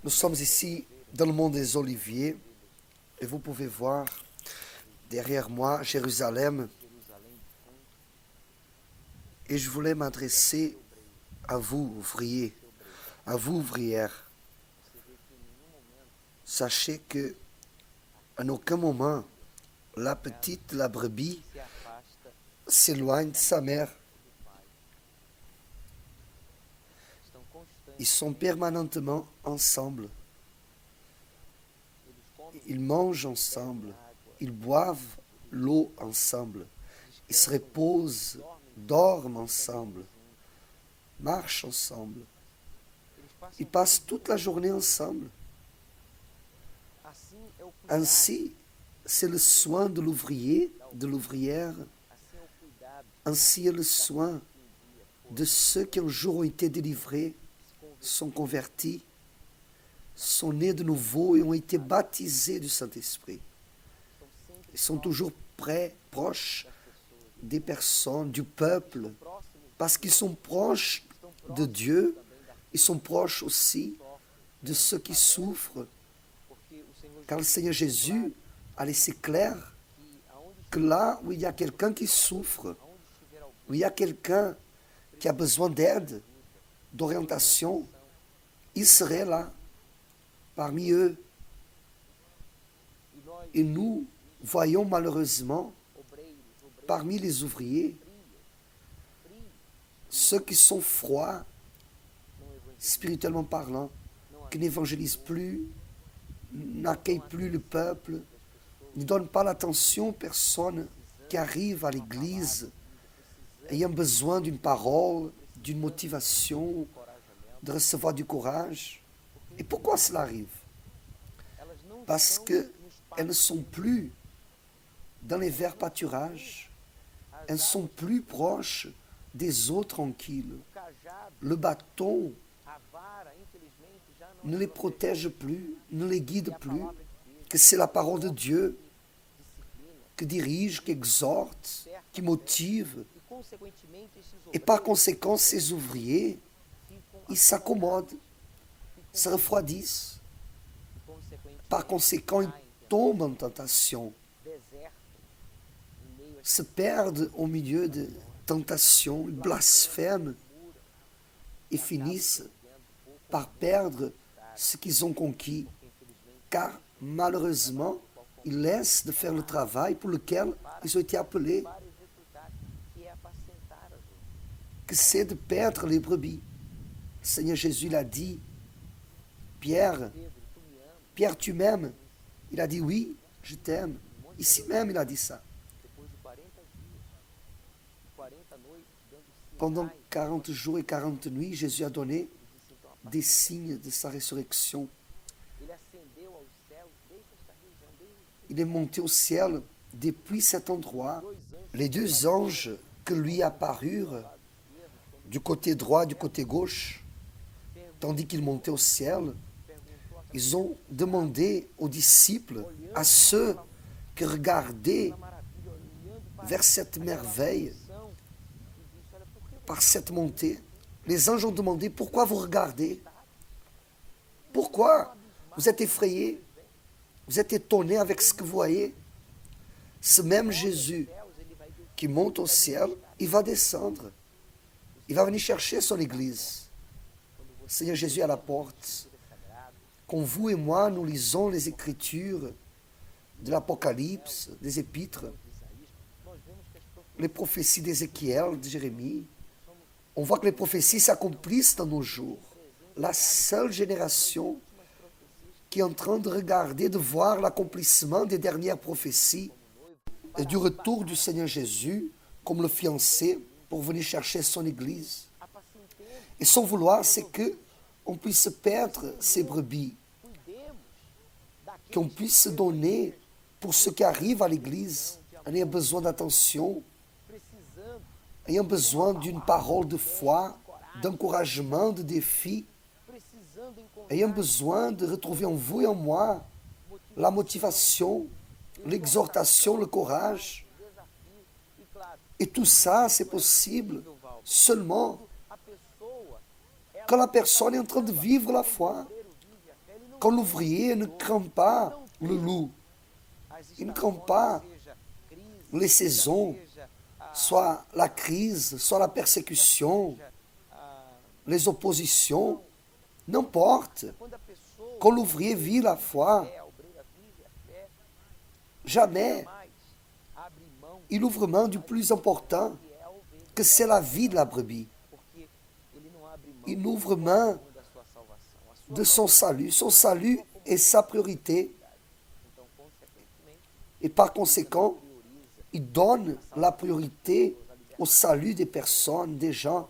Nous sommes ici dans le monde des Oliviers et vous pouvez voir derrière moi Jérusalem. Et je voulais m'adresser à vous, ouvriers, à vous, ouvrières. Sachez que en aucun moment la petite, la brebis, s'éloigne de sa mère. Ils sont permanentement ensemble. Ils mangent ensemble. Ils boivent l'eau ensemble. Ils se reposent, dorment ensemble, marchent ensemble. Ils passent toute la journée ensemble. Ainsi, c'est le soin de l'ouvrier, de l'ouvrière. Ainsi est le soin de ceux qui un jour ont été délivrés, sont convertis, sont nés de nouveau et ont été baptisés du Saint-Esprit. Ils sont toujours près, proches des personnes, du peuple, parce qu'ils sont proches de Dieu, ils sont proches aussi de ceux qui souffrent, car le Seigneur Jésus a laissé clair que là où il y a quelqu'un qui souffre, où il y a quelqu'un qui a besoin d'aide, d'orientation, il serait là, parmi eux. Et nous voyons malheureusement, parmi les ouvriers, ceux qui sont froids, spirituellement parlant, qui n'évangélisent plus, n'accueillent plus le peuple, ne donnent pas l'attention aux personnes qui arrivent à l'église, ayant besoin d'une parole, d'une motivation, de recevoir du courage. Et pourquoi cela arrive? Parce qu'elles ne sont plus dans les verts pâturages, elles ne sont plus proches des eaux tranquilles. Le bâton ne les protège plus, ne les guide plus, que c'est la parole de Dieu qui dirige, qui exhorte, qui motive. Et par conséquent, ces ouvriers, ils s'accommodent, se refroidissent. Par conséquent, ils tombent en tentation, se perdent au milieu de tentations, ils blasphèment et finissent par perdre ce qu'ils ont conquis, car malheureusement, ils laissent de faire le travail pour lequel ils ont été appelés, que c'est de perdre les brebis. Le Seigneur Jésus l'a dit, Pierre, tu m'aimes? Il a dit oui, je t'aime. Ici même, il a dit ça. Pendant 40 jours et 40 nuits, Jésus a donné des signes de sa résurrection. Il est monté au ciel depuis cet endroit. Les deux anges que lui apparurent du côté droit, du côté gauche, tandis qu'il montait au ciel, ils ont demandé aux disciples, à ceux qui regardaient vers cette merveille, par cette montée, les anges ont demandé, pourquoi vous regardez? Pourquoi vous êtes effrayés? Vous êtes étonnés avec ce que vous voyez? Ce même Jésus qui monte au ciel, il va descendre. Il va venir chercher son Église. Le Seigneur Jésus est à la porte. Quand vous et moi, nous lisons les Écritures de l'Apocalypse, des Épîtres, les prophéties d'Ézéchiel, de Jérémie, on voit que les prophéties s'accomplissent dans nos jours. La seule génération qui est en train de regarder, de voir l'accomplissement des dernières prophéties et du retour du Seigneur Jésus comme le fiancé pour venir chercher son Église. Et son vouloir, c'est qu'on puisse perdre ces brebis, qu'on puisse se donner pour ceux qui arrivent à l'Église, ayant besoin d'attention, ayant besoin d'une parole de foi, d'encouragement, de défi, ayant besoin de retrouver en vous et en moi la motivation, l'exhortation, le courage. Et tout ça, c'est possible seulement quand la personne est en train de vivre la foi, Quand l'ouvrier ne craint pas le loup, il ne craint pas les saisons, soit la crise, soit la persécution, les oppositions, n'importe. Quand l'ouvrier vit la foi, jamais il ouvre main du plus important, que c'est la vie de la brebis. Il ouvre main de son salut. Son salut est sa priorité. Et par conséquent, il donne la priorité au salut des personnes, des gens,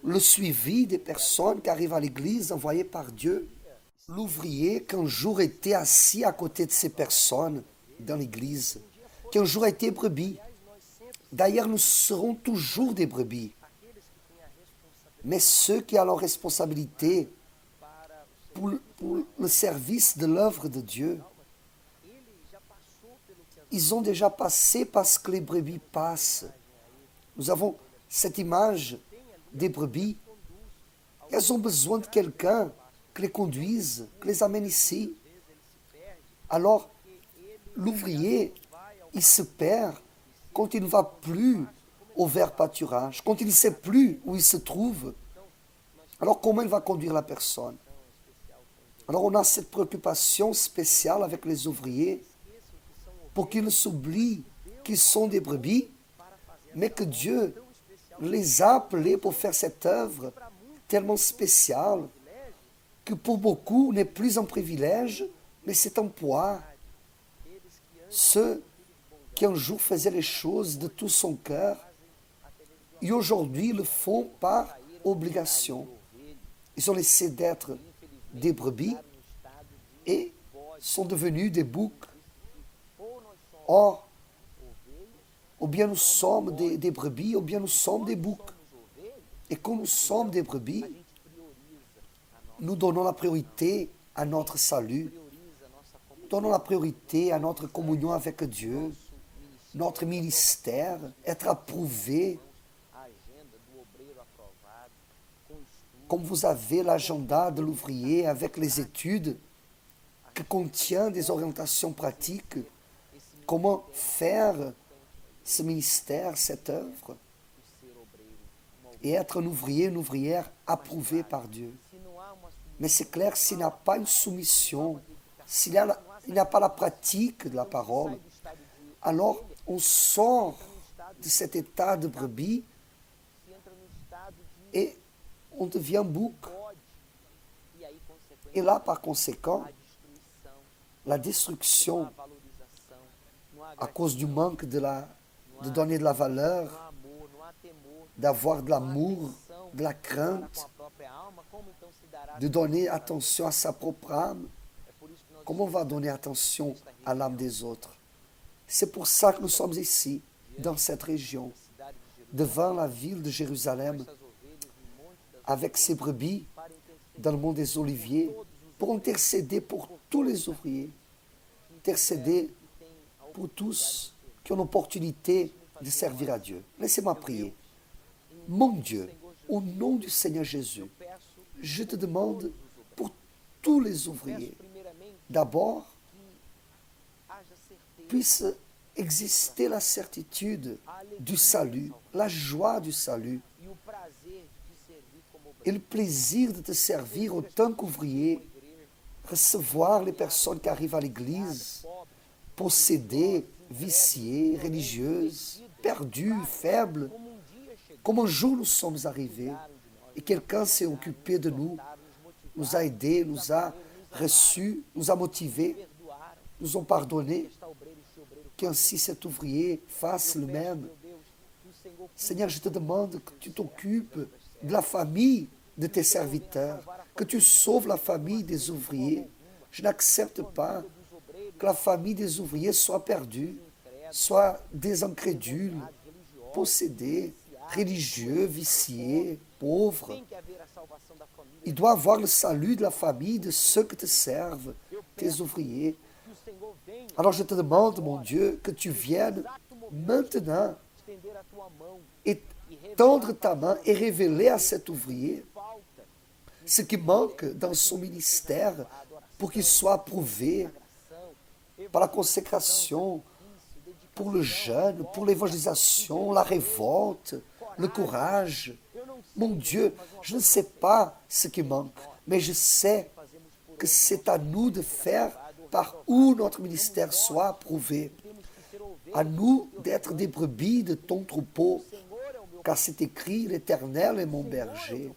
le suivi des personnes qui arrivent à l'église envoyées par Dieu. L'ouvrier qui un jour était assis à côté de ces personnes dans l'église, qui un jour a été brebis. D'ailleurs, nous serons toujours des brebis. Mais ceux qui ont la responsabilité pour le service de l'œuvre de Dieu, ils ont déjà passé parce que les brebis passent. Nous avons cette image des brebis. Elles ont besoin de quelqu'un qui les conduise, qui les amène ici. Alors, l'ouvrier, il se perd quand il ne va plus au vert pâturage, quand il ne sait plus où il se trouve. Alors, comment il va conduire la personne? Alors, on a cette préoccupation spéciale avec les ouvriers pour qu'ils ne s'oublient qu'ils sont des brebis, mais que Dieu les a appelés pour faire cette œuvre tellement spéciale que pour beaucoup n'est plus un privilège, mais c'est un poids. Ceux qui un jour faisaient les choses de tout son cœur et aujourd'hui le font par obligation. Ils ont laissé d'être des brebis et sont devenus des boucs. Or, ou bien nous sommes des brebis, ou bien nous sommes des boucs. Et quand nous sommes des brebis, nous donnons la priorité à notre salut, donnons la priorité à notre communion avec Dieu, notre ministère, être approuvé. Comme vous avez l'agenda de l'ouvrier avec les études qui contient des orientations pratiques, comment faire ce ministère, cette œuvre, et être un ouvrier, une ouvrière approuvée par Dieu. Mais c'est clair, s'il n'y a pas une soumission, s'il n'y a pas la pratique de la parole, alors on sort de cet état de brebis et on devient bouc. Et là, par conséquent, la destruction, à cause du manque de donner de la valeur, d'avoir de l'amour, de la crainte, de donner attention à sa propre âme. Comment on va donner attention à l'âme des autres? C'est pour ça que nous sommes ici, dans cette région, devant la ville de Jérusalem, avec ses brebis, dans le mont des Oliviers, pour intercéder pour tous les ouvriers, intercéder pour tous qui ont l'opportunité de servir à Dieu. Laissez-moi prier. Mon Dieu, au nom du Seigneur Jésus, je te demande pour tous les ouvriers, d'abord, puisse exister la certitude du salut, la joie du salut et le plaisir de te servir en tant qu'ouvrier, recevoir les personnes qui arrivent à l'église, possédées, viciées, religieuses, perdues, faibles, comme un jour nous sommes arrivés et quelqu'un s'est occupé de nous, nous a aidés, nous a reçus, nous a motivés, nous ont pardonné, qu'ainsi cet ouvrier fasse le même. Seigneur, je te demande que tu t'occupes de la famille de tes serviteurs, que tu sauves la famille des ouvriers. Je n'accepte pas que la famille des ouvriers soit perdue, soit des incrédules, possédés, religieux, viciés, pauvres. Il doit avoir le salut de la famille de ceux qui te servent, tes ouvriers. Alors je te demande, mon Dieu, que tu viennes maintenant et tendre ta main et révéler à cet ouvrier ce qui manque dans son ministère pour qu'il soit approuvé par la consécration, pour le jeûne, pour l'évangélisation, la révolte, le courage. Mon Dieu, je ne sais pas ce qui manque, mais je sais que c'est à nous de faire par où notre ministère soit approuvé. À nous d'être des brebis de ton troupeau, car c'est écrit, l'Éternel est mon berger,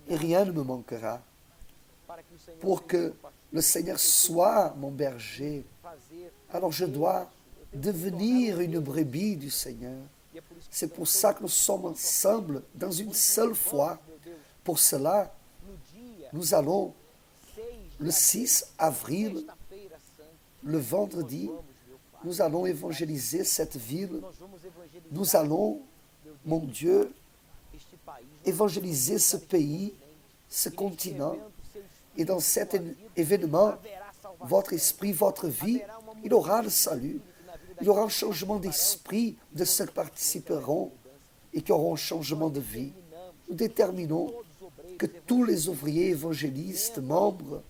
et rien ne me manquera. Pour que le Seigneur soit mon berger, alors je dois devenir une brebis du Seigneur. C'est pour ça que nous sommes ensemble dans une seule foi. Pour cela, nous allons le 6 avril, le vendredi, nous allons évangéliser cette ville. Nous allons, mon Dieu, évangéliser ce pays, ce continent. Et dans cet événement, votre esprit, votre vie, il aura le salut. Il y aura un changement d'esprit de ceux qui participeront et qui auront un changement de vie. Nous déterminons que tous les ouvriers évangélistes, membres,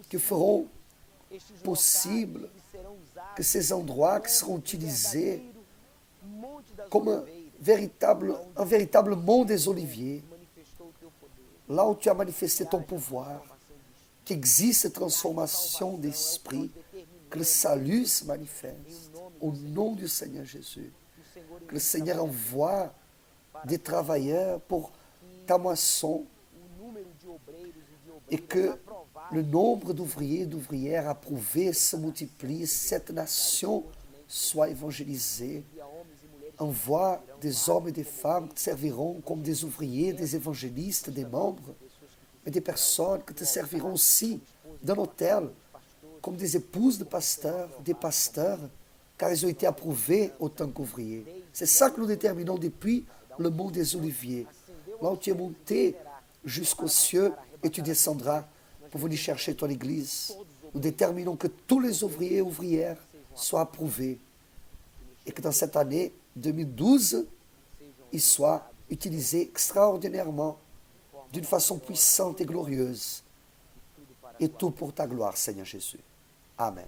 qui feront possible que ces endroits qui seront utilisés comme un véritable mont des Oliviers, là où tu as manifesté ton pouvoir, qu'existe cette transformation d'esprit, que le salut se manifeste au nom du Seigneur Jésus. Que le Seigneur envoie des travailleurs pour ta moisson et que le nombre d'ouvriers et d'ouvrières approuvés se multiplie, cette nation soit évangélisée. Envoie des hommes et des femmes qui te serviront comme des ouvriers, des évangélistes, des membres, mais des personnes qui te serviront aussi dans l'hôtel, comme des épouses de pasteurs, des pasteurs, car ils ont été approuvés autant qu'ouvriers. C'est ça que nous déterminons depuis le mont des Oliviers. Là où tu es monté jusqu'aux cieux et tu descendras pour venir chercher ton Église. Nous déterminons que tous les ouvriers et ouvrières soient approuvés et que dans cette année 2012, ils soient utilisés extraordinairement, d'une façon puissante et glorieuse. Et tout pour ta gloire, Seigneur Jésus. Amen.